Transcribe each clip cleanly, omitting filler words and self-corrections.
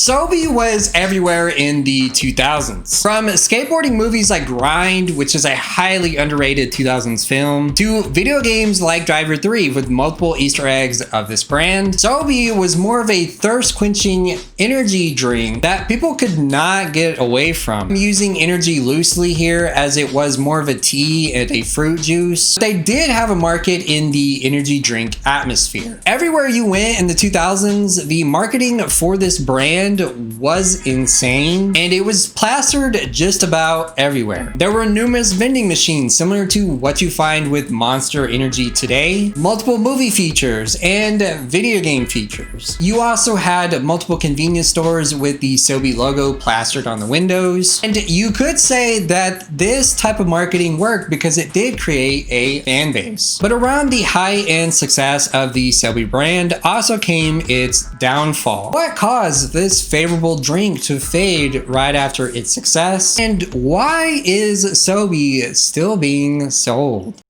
SoBe was everywhere in the 2000s. From skateboarding movies like Grind, which is a highly underrated 2000s film, to video games like Driver 3 with multiple Easter eggs of this brand, SoBe was more of a thirst-quenching energy drink that people could not get away from. I'm using energy loosely here as it was more of a tea and a fruit juice. They did have a market in the energy drink atmosphere. Everywhere you went in the 2000s, the marketing for this brand was insane, and it was plastered just about everywhere. There were numerous vending machines similar to what you find with Monster Energy today, multiple movie features, and video game features. You also had multiple convenience stores with the SoBe logo plastered on the windows, and you could say that this type of marketing worked because it did create a fan base. But around the high-end success of the SoBe brand also came its downfall. What caused this favorable drink to fade right after its success? And why is SoBe still being sold?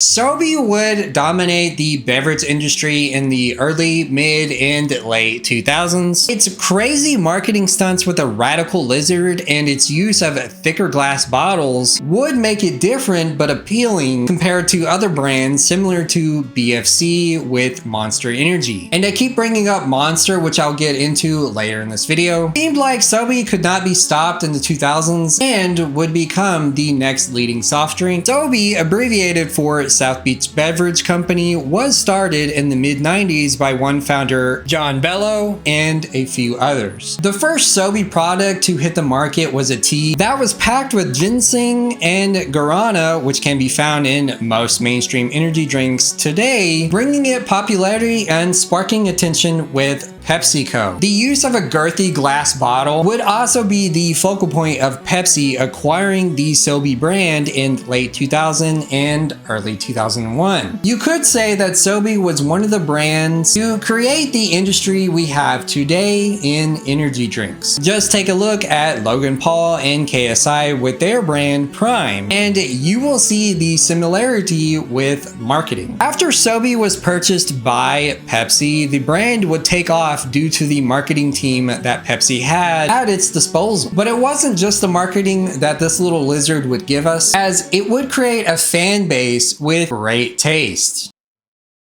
SoBe would dominate the beverage industry in the early, mid, and late 2000s. Its crazy marketing stunts with a radical lizard and its use of thicker glass bottles would make it different but appealing compared to other brands similar to BFC with Monster Energy. And I keep bringing up Monster, which I'll get into later in this video. It seemed like SoBe could not be stopped in the 2000s and would become the next leading soft drink. SoBe, abbreviated for South Beach Beverage Company, was started in the mid-90s by one founder, John Bello, and a few others. The first SoBe product to hit the market was a tea that was packed with ginseng and guarana, which can be found in most mainstream energy drinks today, bringing it popularity and sparking attention with PepsiCo. The use of a girthy glass bottle would also be the focal point of Pepsi acquiring the SoBe brand in late 2000 and early 2001. You could say that SoBe was one of the brands to create the industry we have today in energy drinks. Just take a look at Logan Paul and KSI with their brand Prime, and you will see the similarity with marketing. After SoBe was purchased by Pepsi, the brand would take off due to the marketing team that Pepsi had at its disposal. But it wasn't just the marketing that this little lizard would give us, as it would create a fan base with great taste.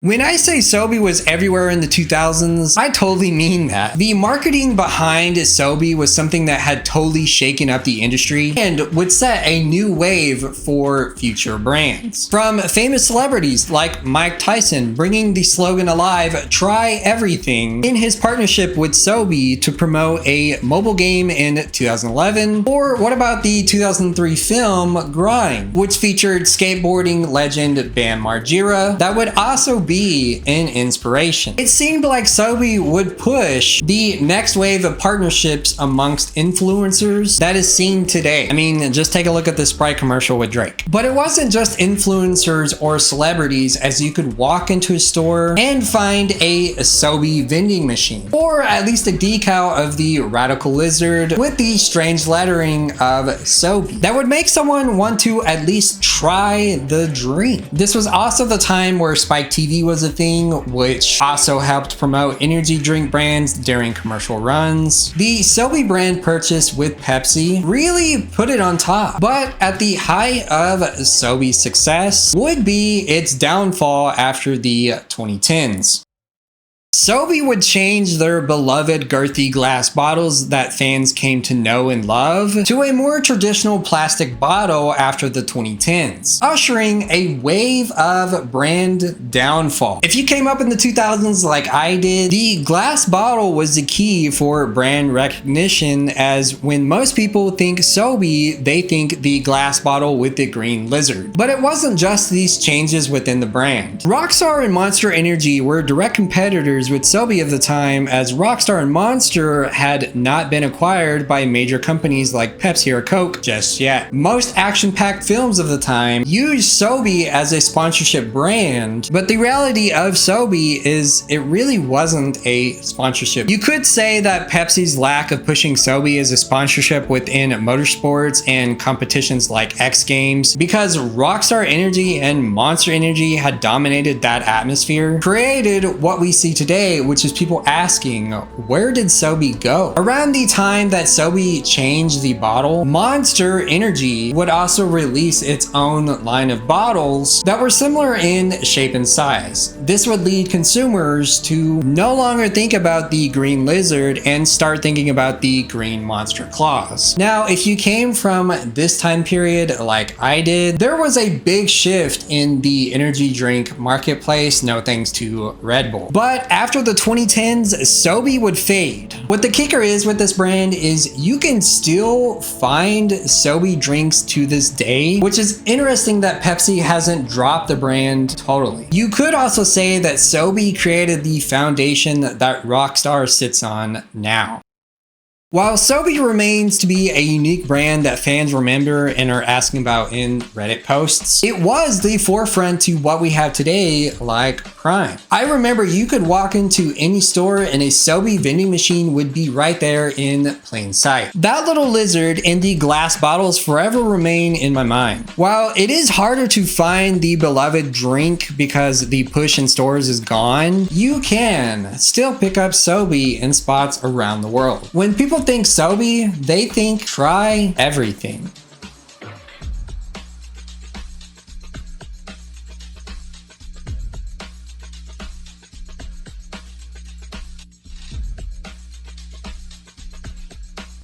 When I say SoBe was everywhere in the 2000s, I totally mean that. The marketing behind SoBe was something that had totally shaken up the industry and would set a new wave for future brands. From famous celebrities like Mike Tyson bringing the slogan alive, "Try everything," in his partnership with SoBe to promote a mobile game in 2011. Or what about the 2003 film Grind, which featured skateboarding legend Bam Margera, that would also be an inspiration. It seemed like SoBe would push the next wave of partnerships amongst influencers that is seen today. I mean, just take a look at the Sprite commercial with Drake. But it wasn't just influencers or celebrities, as you could walk into a store and find a SoBe vending machine, or at least a decal of the radical lizard with the strange lettering of SoBe that would make someone want to at least try the drink. This was also the time where Spike TV was a thing, which also helped promote energy drink brands during commercial runs. The SoBe brand purchase with Pepsi really put it on top, but at the height of SoBe's success would be its downfall after the 2010s. SoBe would change their beloved girthy glass bottles that fans came to know and love to a more traditional plastic bottle after the 2010s, ushering a wave of brand downfall. If you came up in the 2000s like I did, the glass bottle was the key for brand recognition, as when most people think SoBe, they think the glass bottle with the green lizard. But it wasn't just these changes within the brand. Rockstar and Monster Energy were direct competitors with SoBe of the time, as Rockstar and Monster had not been acquired by major companies like Pepsi or Coke just yet. Most action-packed films of the time used SoBe as a sponsorship brand, but the reality of SoBe is it really wasn't a sponsorship. You could say that Pepsi's lack of pushing SoBe as a sponsorship within motorsports and competitions like X Games, because Rockstar Energy and Monster Energy had dominated that atmosphere, created what we see today today, which is people asking, where did SoBe go? Around the time that SoBe changed the bottle, Monster Energy would also release its own line of bottles that were similar in shape and size. This would lead consumers to no longer think about the green lizard and start thinking about the green monster claws. Now, if you came from this time period like I did, there was a big shift in the energy drink marketplace, no thanks to Red Bull. But after the 2010s, SoBe would fade. What the kicker is with this brand is you can still find SoBe drinks to this day, which is interesting that Pepsi hasn't dropped the brand totally. You could also say that SoBe created the foundation that Rockstar sits on now. While SoBe remains to be a unique brand that fans remember and are asking about in Reddit posts, it was the forefront to what we have today, like Prime. I remember you could walk into any store and a SoBe vending machine would be right there in plain sight. That little lizard and the glass bottles forever remain in my mind. While it is harder to find the beloved drink because the push in stores is gone, you can still pick up SoBe in spots around the world. When people think SoBe, they think try everything.